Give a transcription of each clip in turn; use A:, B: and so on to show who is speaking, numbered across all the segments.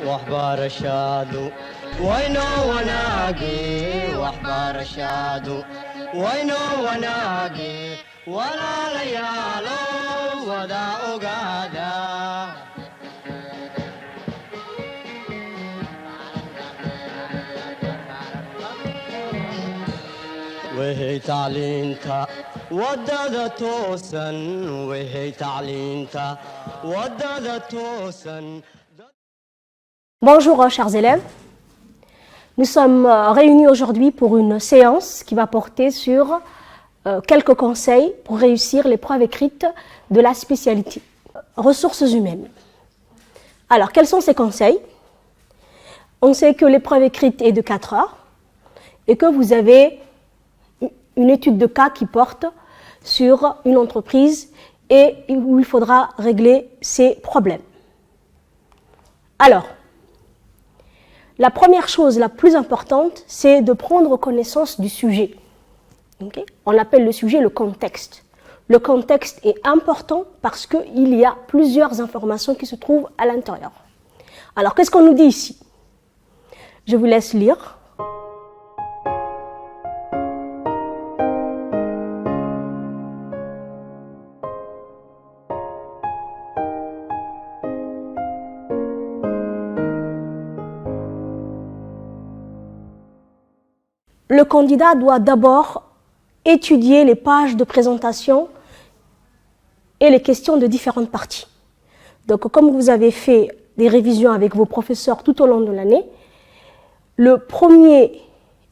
A: waxbarashadu waynoo wanaagi waxbarashadu waynoo wanaagi walaalayaalo wada ogaada وهي تعلينتا ودادا توسن وهي تعلينتا ودادا توسن.
B: Bonjour chers élèves, nous sommes réunis aujourd'hui pour une séance qui va porter sur quelques conseils pour réussir l'épreuve écrite de la spécialité ressources humaines. Alors quels sont ces conseils? On sait que l'épreuve écrite est de 4 heures et que vous avez une étude de cas qui porte sur une entreprise et où il faudra régler ces problèmes. Alors, la première chose la plus importante, c'est de prendre connaissance du sujet. Okay? On appelle le sujet le contexte. Le contexte est important parce qu'il y a plusieurs informations qui se trouvent à l'intérieur. Alors, qu'est-ce qu'on nous dit ici? Je vous laisse lire. Le candidat doit d'abord étudier les pages de présentation et les questions de différentes parties. Donc, comme vous avez fait des révisions avec vos professeurs tout au long de l'année, le premier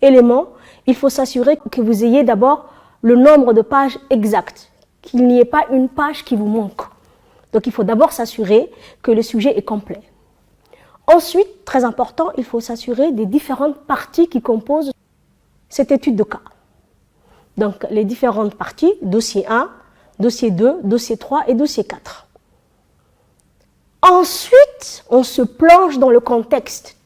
B: élément, il faut s'assurer que vous ayez d'abord le nombre de pages exact, qu'il n'y ait pas une page qui vous manque. Donc, il faut d'abord s'assurer que le sujet est complet. Ensuite, très important, il faut s'assurer des différentes parties qui composent cette étude de cas. Donc, les différentes parties, dossier 1, dossier 2, dossier 3 et dossier 4. Ensuite, on se plonge dans le contexte.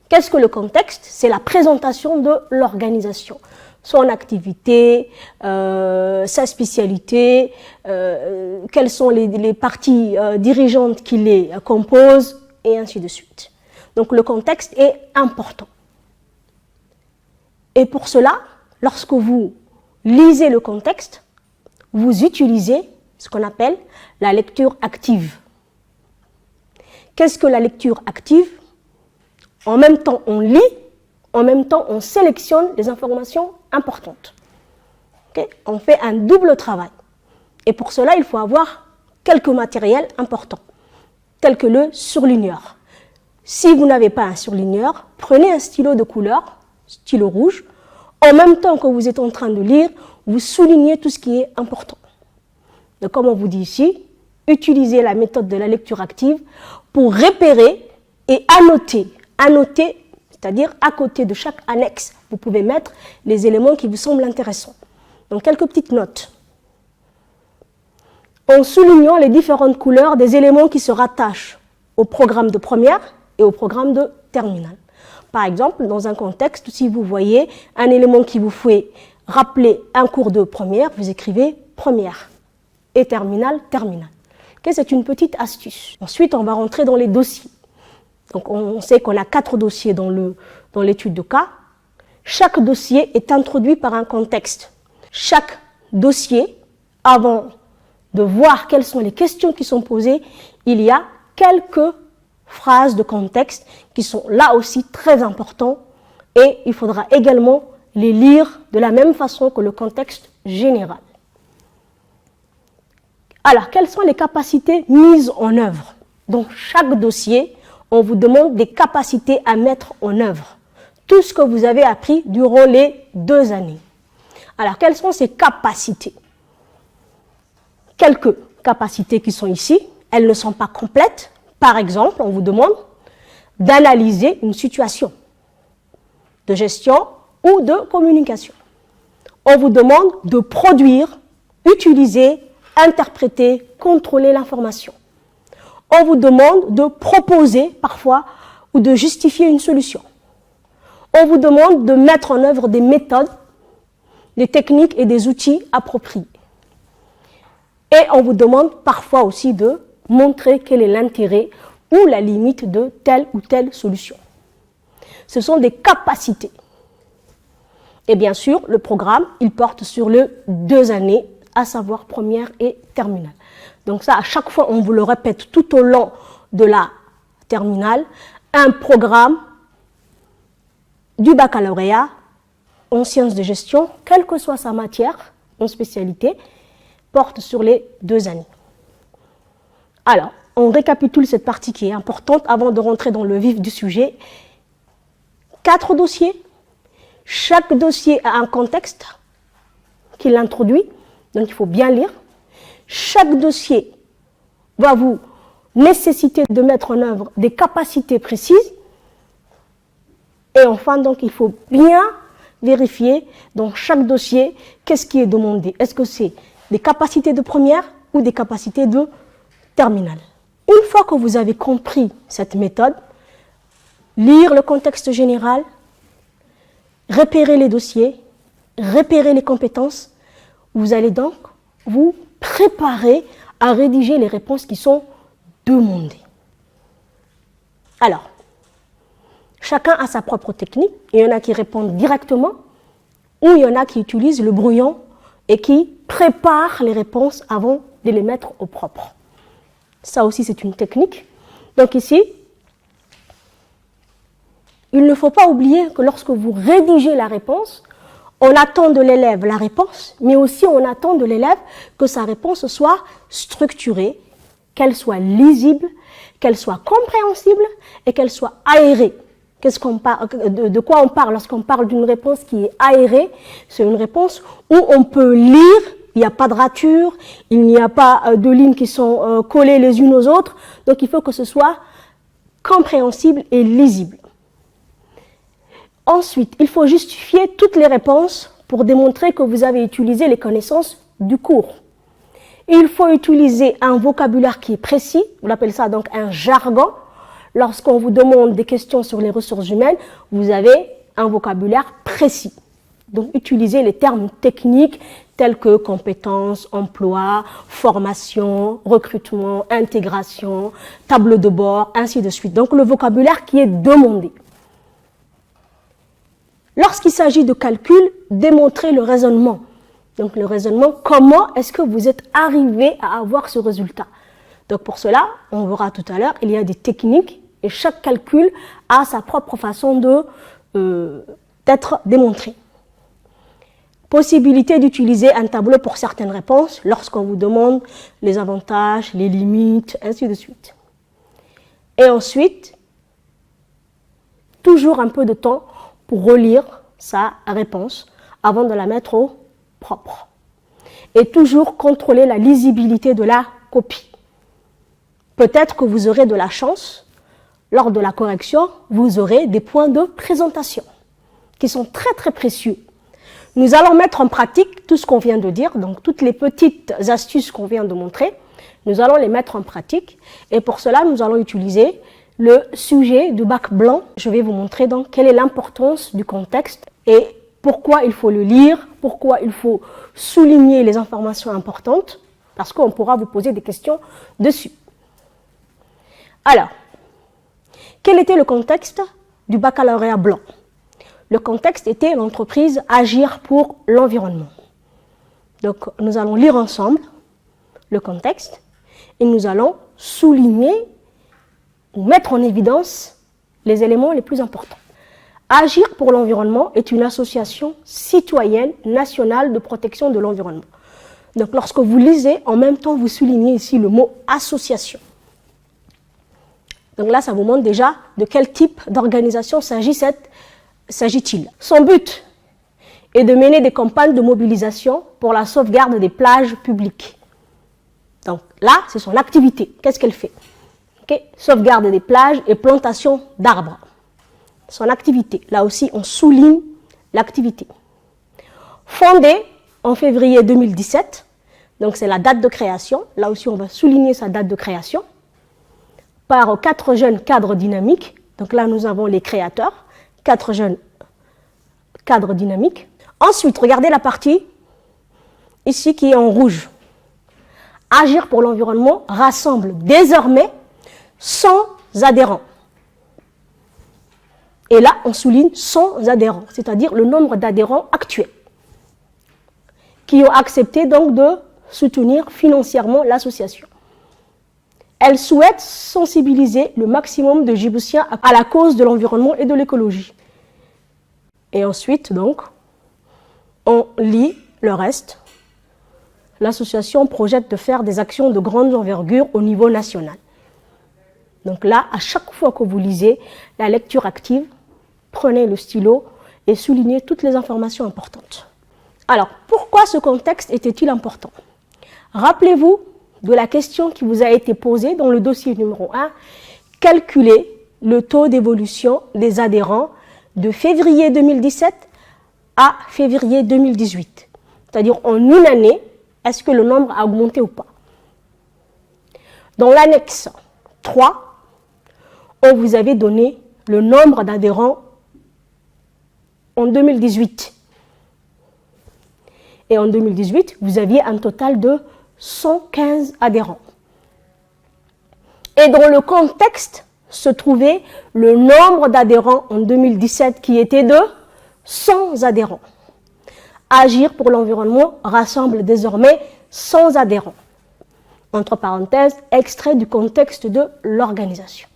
B: Qu'est-ce que le contexte? C'est la présentation de l'organisation. Son activité, sa spécialité, quelles sont les parties dirigeantes qui les composent, et ainsi de suite. Donc, le contexte est important. Et pour cela, lorsque vous lisez le contexte, vous utilisez ce qu'on appelle la lecture active. Qu'est-ce que la lecture active? En même temps, on lit, en même temps, on sélectionne les informations importantes. Okay? On fait un double travail. Et pour cela, il faut avoir quelques matériels importants, tels que le surligneur. Si vous n'avez pas un surligneur, prenez un stylo de couleur, stylo rouge. En même temps que vous êtes en train de lire, vous soulignez tout ce qui est important. Donc, comme on vous dit ici, utilisez la méthode de la lecture active pour repérer et annoter. Annoter, c'est-à-dire à côté de chaque annexe, vous pouvez mettre les éléments qui vous semblent intéressants. Donc, quelques petites notes. En soulignant les différentes couleurs des éléments qui se rattachent au programme de première et au programme de terminale. Par exemple, dans un contexte, si vous voyez un élément qui vous fait rappeler un cours de première, vous écrivez première et terminale, terminale. Okay, c'est une petite astuce. Ensuite, on va rentrer dans les dossiers. Donc, on sait qu'on a 4 dossiers dans l'étude de cas. Chaque dossier est introduit par un contexte. Chaque dossier, avant de voir quelles sont les questions qui sont posées, il y a quelques phrases de contexte qui sont là aussi très importants et il faudra également les lire de la même façon que le contexte général. Alors, quelles sont les capacités mises en œuvre? Dans chaque dossier, on vous demande des capacités à mettre en œuvre. Tout ce que vous avez appris durant les 2 années. Alors, quelles sont ces capacités? Quelques capacités qui sont ici, elles ne sont pas complètes. Par exemple, on vous demande d'analyser une situation de gestion ou de communication. On vous demande de produire, utiliser, interpréter, contrôler l'information. On vous demande de proposer parfois ou de justifier une solution. On vous demande de mettre en œuvre des méthodes, des techniques et des outils appropriés. Et on vous demande parfois aussi de montrer quel est l'intérêt ou la limite de telle ou telle solution. Ce sont des capacités. Et bien sûr, le programme, il porte sur les 2 années, à savoir première et terminale. Donc ça, à chaque fois, on vous le répète tout au long de la terminale, un programme du baccalauréat en sciences de gestion, quelle que soit sa matière, en spécialité, porte sur les 2 années. Alors, on récapitule cette partie qui est importante avant de rentrer dans le vif du sujet. 4 dossiers. Chaque dossier a un contexte qui l'introduit, donc il faut bien lire. Chaque dossier va vous nécessiter de mettre en œuvre des capacités précises. Et enfin, donc, il faut bien vérifier dans chaque dossier qu'est-ce qui est demandé. Est-ce que c'est des capacités de première ou des capacités de terminale? Une fois que vous avez compris cette méthode, lire le contexte général, repérer les dossiers, repérer les compétences, vous allez donc vous préparer à rédiger les réponses qui sont demandées. Alors, chacun a sa propre technique. Il y en a qui répondent directement ou il y en a qui utilisent le brouillon et qui préparent les réponses avant de les mettre au propre. Ça aussi, c'est une technique. Donc ici, il ne faut pas oublier que lorsque vous rédigez la réponse, on attend de l'élève la réponse, mais aussi on attend de l'élève que sa réponse soit structurée, qu'elle soit lisible, qu'elle soit compréhensible et qu'elle soit aérée. De quoi on parle lorsqu'on parle d'une réponse qui est aérée? C'est une réponse où on peut lire, il n'y a pas de rature, il n'y a pas de lignes qui sont collées les unes aux autres, donc il faut que ce soit compréhensible et lisible. Ensuite, il faut justifier toutes les réponses pour démontrer que vous avez utilisé les connaissances du cours. Il faut utiliser un vocabulaire qui est précis, on appelle ça donc un jargon. Lorsqu'on vous demande des questions sur les ressources humaines, vous avez un vocabulaire précis. Donc, utilisez les termes techniques tels que compétences, emploi, formation, recrutement, intégration, tableau de bord, ainsi de suite. Donc, le vocabulaire qui est demandé. Lorsqu'il s'agit de calcul, démontrez le raisonnement. Donc, le raisonnement, comment est-ce que vous êtes arrivé à avoir ce résultat? Donc, pour cela, on verra tout à l'heure, il y a des techniques et chaque calcul a sa propre façon d'être démontré. Possibilité d'utiliser un tableau pour certaines réponses lorsqu'on vous demande les avantages, les limites, ainsi de suite. Et ensuite, toujours un peu de temps pour relire sa réponse avant de la mettre au propre. Et toujours contrôler la lisibilité de la copie. Peut-être que vous aurez de la chance, lors de la correction, vous aurez des points de présentation qui sont très très précieux. Nous allons mettre en pratique tout ce qu'on vient de dire, donc toutes les petites astuces qu'on vient de montrer, nous allons les mettre en pratique. Et pour cela, nous allons utiliser le sujet du bac blanc. Je vais vous montrer donc quelle est l'importance du contexte et pourquoi il faut le lire, pourquoi il faut souligner les informations importantes, parce qu'on pourra vous poser des questions dessus. Alors, quel était le contexte du baccalauréat blanc? Le contexte était l'entreprise Agir pour l'environnement. Donc, nous allons lire ensemble le contexte et nous allons souligner ou mettre en évidence les éléments les plus importants. Agir pour l'environnement est une association citoyenne nationale de protection de l'environnement. Donc, lorsque vous lisez, en même temps, vous soulignez ici le mot association. Donc là, ça vous montre déjà de quel type d'organisation s'agit-il. Son but est de mener des campagnes de mobilisation pour la sauvegarde des plages publiques. Donc là, c'est son activité. Qu'est-ce qu'elle fait? Sauvegarde des plages et plantation d'arbres. Son activité. Là aussi, on souligne l'activité. Fondée en février 2017, donc c'est la date de création. Là aussi, on va souligner sa date de création. Par 4 jeunes cadres dynamiques. Donc là, nous avons les créateurs, 4 jeunes cadres dynamiques. Ensuite, regardez la partie ici qui est en rouge. Agir pour l'environnement rassemble désormais 100 adhérents. Et là, on souligne sans adhérents, c'est-à-dire le nombre d'adhérents actuels qui ont accepté donc de soutenir financièrement l'association. Elle souhaite sensibiliser le maximum de Djiboutiens à la cause de l'environnement et de l'écologie. Et ensuite, donc, on lit le reste. L'association projette de faire des actions de grande envergure au niveau national. Donc là, à chaque fois que vous lisez la lecture active, prenez le stylo et soulignez toutes les informations importantes. Alors, pourquoi ce contexte était-il important? Rappelez-vous de la question qui vous a été posée dans le dossier numéro 1. Calculez le taux d'évolution des adhérents de février 2017 à février 2018. C'est-à-dire en une année, est-ce que le nombre a augmenté ou pas? Dans l'annexe 3, on vous avait donné le nombre d'adhérents en 2018. Et en 2018, vous aviez un total de 115 adhérents. Et dans le contexte se trouvait le nombre d'adhérents en 2017 qui était de 100 adhérents. Agir pour l'environnement rassemble désormais 100 adhérents. Entre parenthèses, extrait du contexte de l'organisation.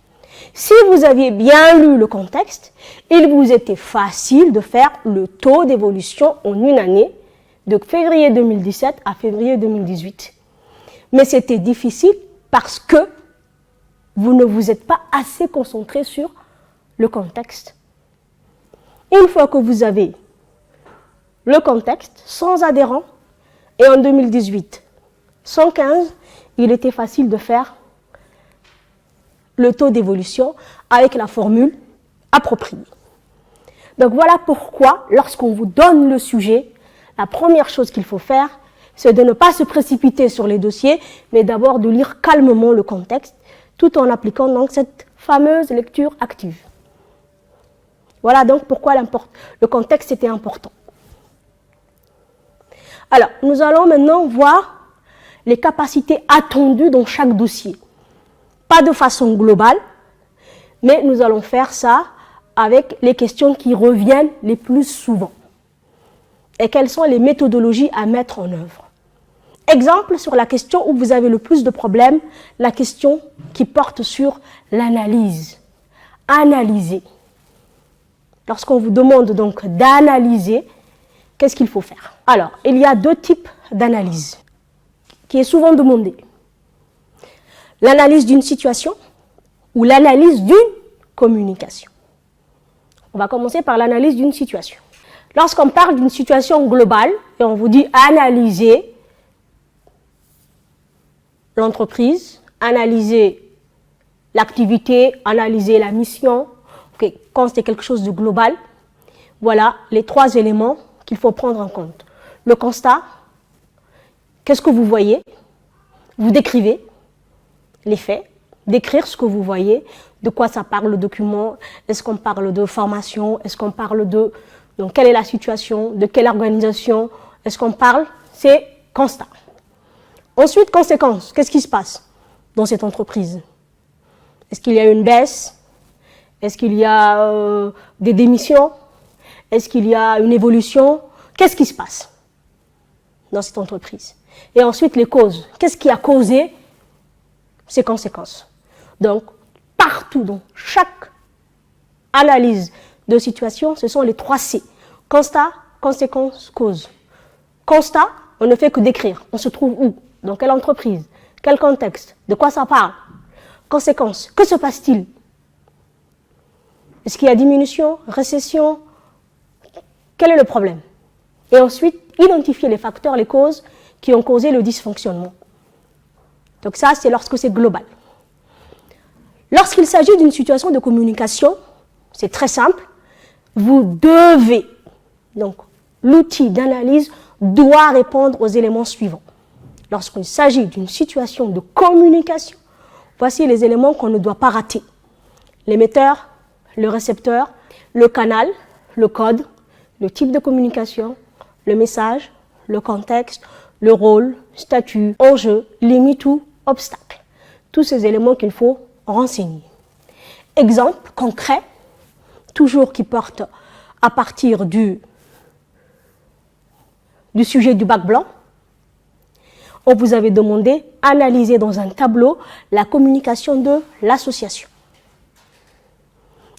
B: Si vous aviez bien lu le contexte, il vous était facile de faire le taux d'évolution en une année, de février 2017 à février 2018. Mais c'était difficile parce que vous ne vous êtes pas assez concentré sur le contexte. Une fois que vous avez le contexte, 100 adhérents, et en 2018, 115, il était facile de faire le taux d'évolution avec la formule appropriée. Donc voilà pourquoi, lorsqu'on vous donne le sujet, la première chose qu'il faut faire, c'est de ne pas se précipiter sur les dossiers, mais d'abord de lire calmement le contexte, tout en appliquant donc cette fameuse lecture active. Voilà donc pourquoi le contexte était important. Alors, nous allons maintenant voir les capacités attendues dans chaque dossier. Pas de façon globale, mais nous allons faire ça avec les questions qui reviennent les plus souvent. Et quelles sont les méthodologies à mettre en œuvre? Exemple sur la question où vous avez le plus de problèmes, la question qui porte sur l'analyse. Analyser. Lorsqu'on vous demande donc d'analyser, qu'est-ce qu'il faut faire? Alors, il y a deux types d'analyse qui est souvent demandée. L'analyse d'une situation ou l'analyse d'une communication. On va commencer par l'analyse d'une situation. Lorsqu'on parle d'une situation globale et on vous dit analyser l'entreprise, analyser l'activité, analyser la mission, okay, quand c'est quelque chose de global, voilà les trois éléments qu'il faut prendre en compte. Le constat, qu'est-ce que vous voyez? Vous décrivez les faits, décrire ce que vous voyez, de quoi ça parle le document, est-ce qu'on parle de formation, est-ce qu'on parle de donc, quelle est la situation, de quelle organisation, est-ce qu'on parle, c'est constat. Ensuite, conséquences, qu'est-ce qui se passe dans cette entreprise? Est-ce qu'il y a une baisse? Est-ce qu'il y a des démissions? Est-ce qu'il y a une évolution? Qu'est-ce qui se passe dans cette entreprise? Et ensuite, les causes. Qu'est-ce qui a causé ces conséquences? Donc, partout, dans chaque analyse de situation, ce sont les 3 C. Constat, conséquence, cause. Constat, on ne fait que décrire. On se trouve où? Dans quelle entreprise? Quel contexte? De quoi ça parle? Conséquence, que se passe-t-il? Est-ce qu'il y a diminution, récession? Quel est le problème? Et ensuite, identifier les facteurs, les causes qui ont causé le dysfonctionnement. Donc ça, c'est lorsque c'est global. Lorsqu'il s'agit d'une situation de communication, c'est très simple, vous devez, donc l'outil d'analyse doit répondre aux éléments suivants. Lorsqu'il s'agit d'une situation de communication, voici les éléments qu'on ne doit pas rater. L'émetteur, le récepteur, le canal, le code, le type de communication, le message, le contexte, le rôle, statut, enjeu, limite ou obstacle. Tous ces éléments qu'il faut renseigner. exemple concret, toujours qui porte à partir du sujet du bac blanc. On vous avait demandé d'analyser dans un tableau la communication de l'association.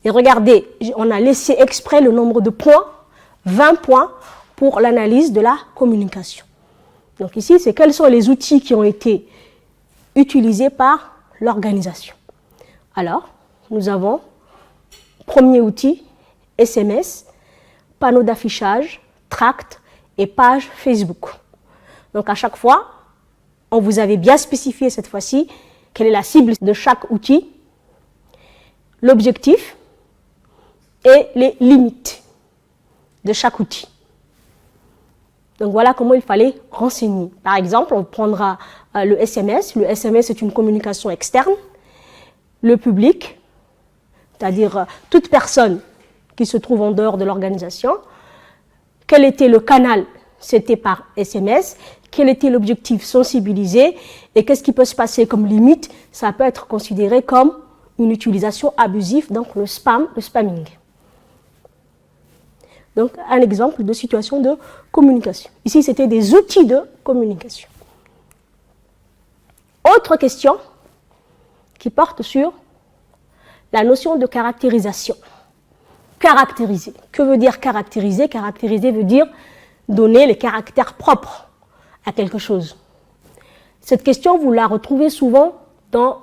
B: Et regardez, on a laissé exprès le nombre de points, 20 points, pour l'analyse de la communication. Donc ici, c'est quels sont les outils qui ont été utilisés par l'organisation. Alors, nous avons, premier outil, SMS, panneau d'affichage, tract et page Facebook. Donc à chaque fois, on vous avait bien spécifié cette fois-ci quelle est la cible de chaque outil, l'objectif et les limites de chaque outil. Donc voilà comment il fallait renseigner. Par exemple, on prendra le SMS. Le SMS est une communication externe. Le public, c'est-à-dire toute personne qui se trouve en dehors de l'organisation. Quel était le canal? C'était par SMS. Quel était l'objectif? Sensibiliser. Et qu'est-ce qui peut se passer comme limite? Ça peut être considéré comme une utilisation abusive, donc le spam, le spamming. Donc, un exemple de situation de communication. Ici, c'était des outils de communication. Autre question qui porte sur la notion de caractérisation. Caractériser. Que veut dire caractériser? Caractériser veut dire donner les caractères propres à quelque chose. Cette question, vous la retrouvez souvent dans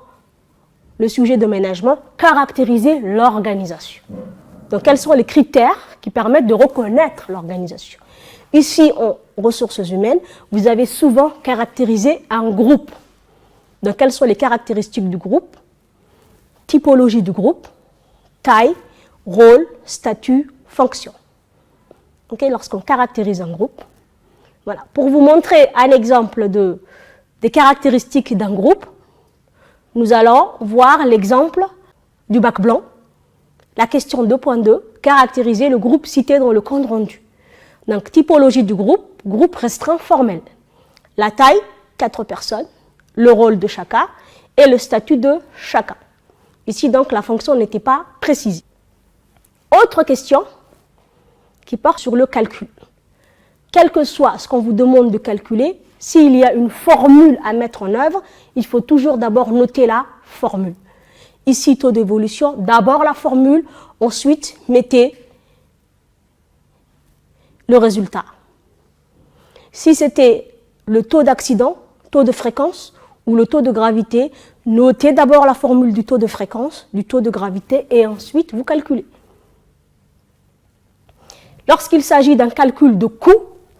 B: le sujet de management, caractériser l'organisation. Donc, quels sont les critères qui permettent de reconnaître l'organisation? Ici, en ressources humaines, vous avez souvent caractérisé un groupe. Donc, quelles sont les caractéristiques du groupe? Typologie du groupe, taille, rôle, statut, fonction. Okay, lorsqu'on caractérise un groupe, voilà. Pour vous montrer un exemple des caractéristiques d'un groupe, nous allons voir l'exemple du bac blanc. La question 2.2, caractériser le groupe cité dans le compte rendu. Donc, typologie du groupe, groupe restreint formel. La taille, 4 personnes, le rôle de chacun et le statut de chacun. Ici, donc, la fonction n'était pas précisée. Autre question qui porte sur le calcul. Quel que soit ce qu'on vous demande de calculer, s'il y a une formule à mettre en œuvre, il faut toujours d'abord noter la formule. Ici, taux d'évolution, d'abord la formule, ensuite mettez le résultat. Si c'était le taux d'accident, taux de fréquence ou le taux de gravité, notez d'abord la formule du taux de fréquence, du taux de gravité et ensuite vous calculez. Lorsqu'il s'agit d'un calcul de coût,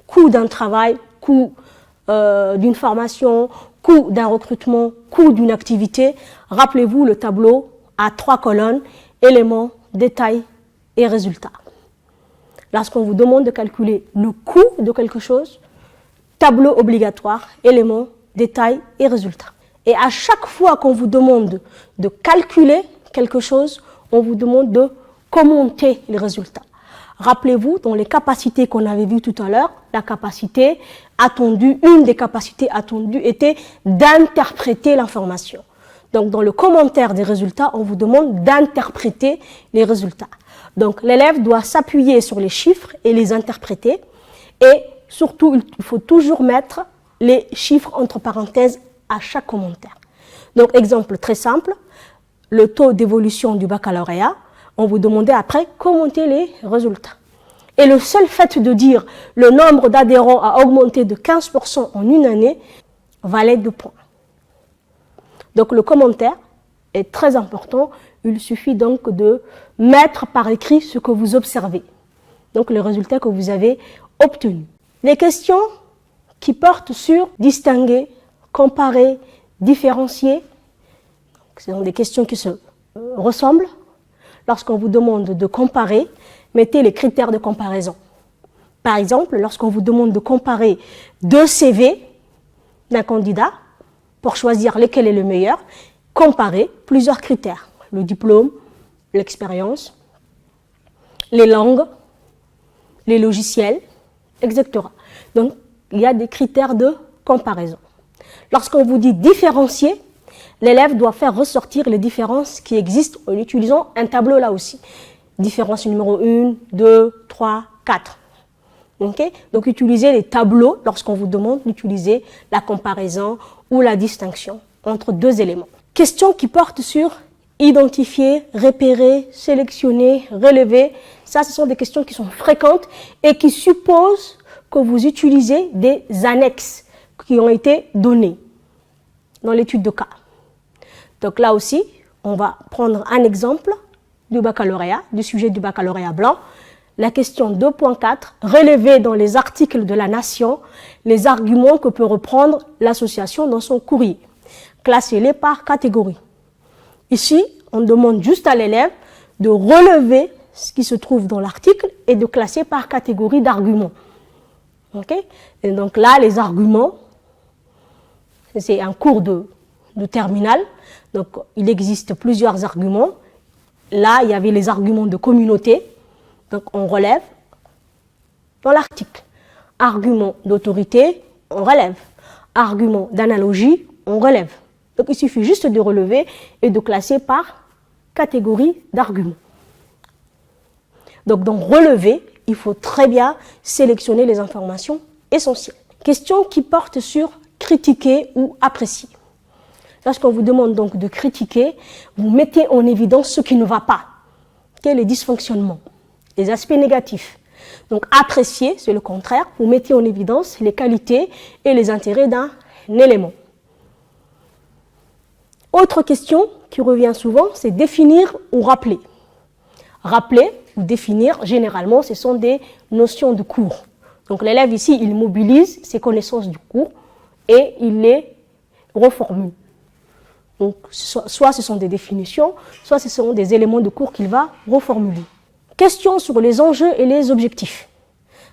B: coût d'un travail, coût d'une formation, coût d'un recrutement, coût d'une activité, rappelez-vous le tableau à 3 colonnes, éléments, détails et résultats. Lorsqu'on vous demande de calculer le coût de quelque chose, tableau obligatoire, éléments, détails et résultats. Et à chaque fois qu'on vous demande de calculer quelque chose, on vous demande de commenter les résultats. Rappelez-vous, dans les capacités qu'on avait vues tout à l'heure, la capacité attendue, une des capacités attendues était d'interpréter l'information. Donc, dans le commentaire des résultats, on vous demande d'interpréter les résultats. Donc, l'élève doit s'appuyer sur les chiffres et les interpréter. Et surtout, il faut toujours mettre les chiffres entre parenthèses à chaque commentaire. Donc, exemple très simple, le taux d'évolution du baccalauréat, on vous demandait après commenter les résultats. Et le seul fait de dire le nombre d'adhérents a augmenté de 15% en une année valait 2 points. Donc le commentaire est très important. Il suffit donc de mettre par écrit ce que vous observez. Donc les résultats que vous avez obtenus. Les questions qui portent sur distinguer, comparer, différencier, ce sont des questions qui se ressemblent. Lorsqu'on vous demande de comparer, mettez les critères de comparaison. Par exemple, lorsqu'on vous demande de comparer 2 CV d'un candidat, pour choisir lequel est le meilleur, comparez plusieurs critères. Le diplôme, l'expérience, les langues, les logiciels, etc. Donc, il y a des critères de comparaison. Lorsqu'on vous dit différencier, l'élève doit faire ressortir les différences qui existent en utilisant un tableau là aussi. Différence numéro 1, 2, 3, 4. Okay? Donc, utilisez les tableaux lorsqu'on vous demande d'utiliser la comparaison ou la distinction entre deux éléments. Questions qui portent sur identifier, repérer, sélectionner, relever. Ça, ce sont des questions qui sont fréquentes et qui supposent que vous utilisez des annexes qui ont été données dans l'étude de cas. Donc là aussi, on va prendre un exemple du baccalauréat, du sujet du baccalauréat blanc. La question 2.4, relever dans les articles de la Nation les arguments que peut reprendre l'association dans son courrier. Classez-les par catégorie. Ici, on demande juste à l'élève de relever ce qui se trouve dans l'article et de classer par catégorie d'arguments. Okay? Et donc là, les arguments, c'est un cours de terminale. Donc, il existe plusieurs arguments. Là, il y avait les arguments de communauté. Donc, on relève dans l'article. Argument d'autorité, on relève. Argument d'analogie, on relève. Donc, il suffit juste de relever et de classer par catégorie d'arguments. Donc, dans relever, il faut très bien sélectionner les informations essentielles. Question qui porte sur critiquer ou apprécier. Lorsqu'on vous demande donc de critiquer, vous mettez en évidence ce qui ne va pas, les dysfonctionnements, les aspects négatifs. Donc, apprécier, c'est le contraire, vous mettez en évidence les qualités et les intérêts d'un élément. Autre question qui revient souvent, c'est définir ou rappeler. Rappeler ou définir, généralement, ce sont des notions de cours. Donc l'élève ici, il mobilise ses connaissances du cours et il les reformule. Donc soit ce sont des définitions, soit ce sont des éléments de cours qu'il va reformuler. Question sur les enjeux et les objectifs.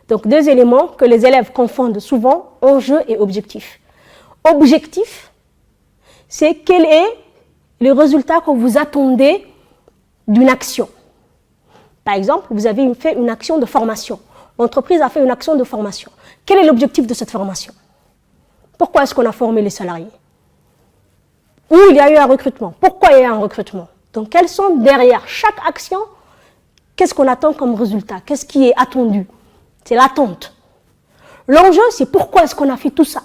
B: Donc deux éléments que les élèves confondent souvent, enjeux et objectifs. Objectif, c'est quel est le résultat que vous attendez d'une action. Par exemple, vous avez fait une action de formation. L'entreprise a fait une action de formation. Quel est l'objectif de cette formation? Pourquoi est-ce qu'on a formé les salariés? Ou il y a eu un recrutement? Pourquoi il y a eu un recrutement? Donc, quels sont derrière chaque action? Qu'est-ce qu'on attend comme résultat? Qu'est-ce qui est attendu? C'est l'attente. L'enjeu, c'est pourquoi est-ce qu'on a fait tout ça?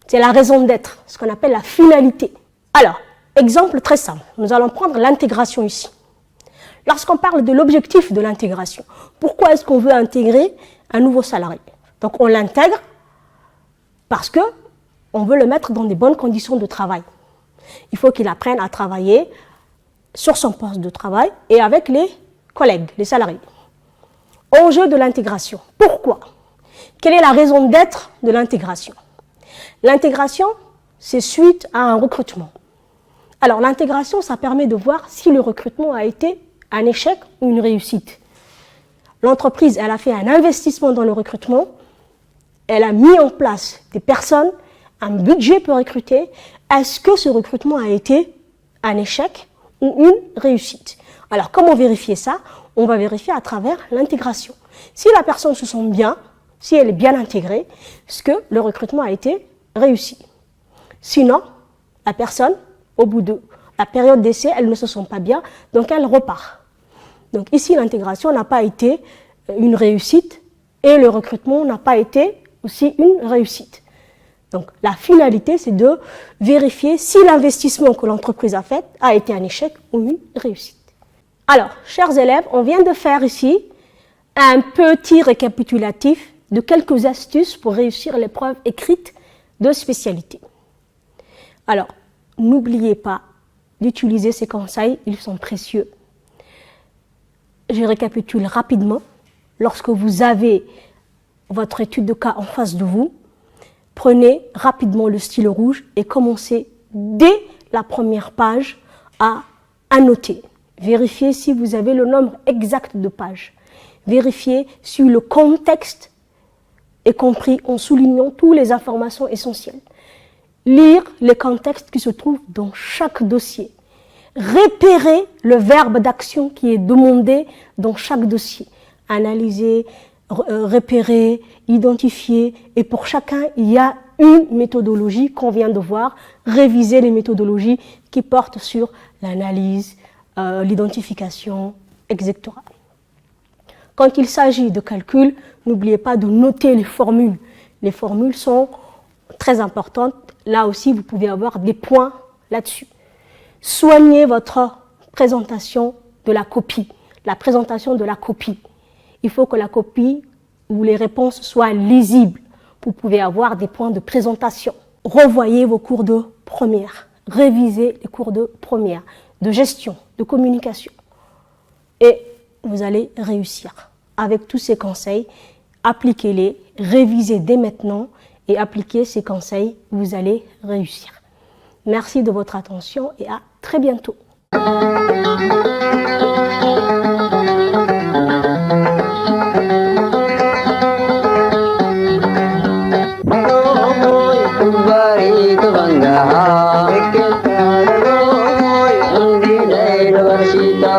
B: C'est la raison d'être, ce qu'on appelle la finalité. Alors, exemple très simple. Nous allons prendre l'intégration ici. Lorsqu'on parle de l'objectif de l'intégration, pourquoi est-ce qu'on veut intégrer un nouveau salarié? Donc, on l'intègre parce qu'on veut le mettre dans des bonnes conditions de travail. Il faut qu'il apprenne à travailler sur son poste de travail et avec les collègues, les salariés. Enjeu de l'intégration. Pourquoi? Quelle est la raison d'être de l'intégration? L'intégration, c'est suite à un recrutement. Alors, l'intégration, ça permet de voir si le recrutement a été un échec ou une réussite. L'entreprise, elle a fait un investissement dans le recrutement, elle a mis en place des personnes, un budget pour recruter. Est-ce que ce recrutement a été un échec ou une réussite? Alors, comment vérifier ça? On va vérifier à travers l'intégration. Si la personne se sent bien, si elle est bien intégrée, est-ce que le recrutement a été réussi? Sinon, la personne, au bout de la période d'essai, elle ne se sent pas bien, donc elle repart. Donc ici, l'intégration n'a pas été une réussite et le recrutement n'a pas été aussi une réussite. Donc la finalité, c'est de vérifier si l'investissement que l'entreprise a fait a été un échec ou une réussite. Alors, chers élèves, on vient de faire ici un petit récapitulatif de quelques astuces pour réussir l'épreuve écrite de spécialité. Alors, n'oubliez pas d'utiliser ces conseils, ils sont précieux. Je récapitule rapidement. Lorsque vous avez votre étude de cas en face de vous, prenez rapidement le stylo rouge et commencez dès la première page à annoter. Vérifiez si vous avez le nombre exact de pages. Vérifiez si le contexte est compris en soulignant toutes les informations essentielles. Lire les contextes qui se trouvent dans chaque dossier. Repérer le verbe d'action qui est demandé dans chaque dossier. Analyser, repérer, identifier. Et pour chacun, il y a une méthodologie qu'on vient de voir, réviser les méthodologies qui portent sur l'analyse, l'identification, etc. Quand il s'agit de calcul, n'oubliez pas de noter les formules. Les formules sont très importantes. Là aussi, vous pouvez avoir des points là-dessus. Soignez votre présentation de la copie. La présentation de la copie. Il faut que la copie ou les réponses soient lisibles. Vous pouvez avoir des points de présentation. Revoyez vos cours de première. Révisez les cours de première, de gestion, de communication. Et vous allez réussir. Avec tous ces conseils, appliquez-les, révisez dès maintenant et appliquez ces conseils, vous allez réussir. Merci de votre attention et à très bientôt.
C: Universidad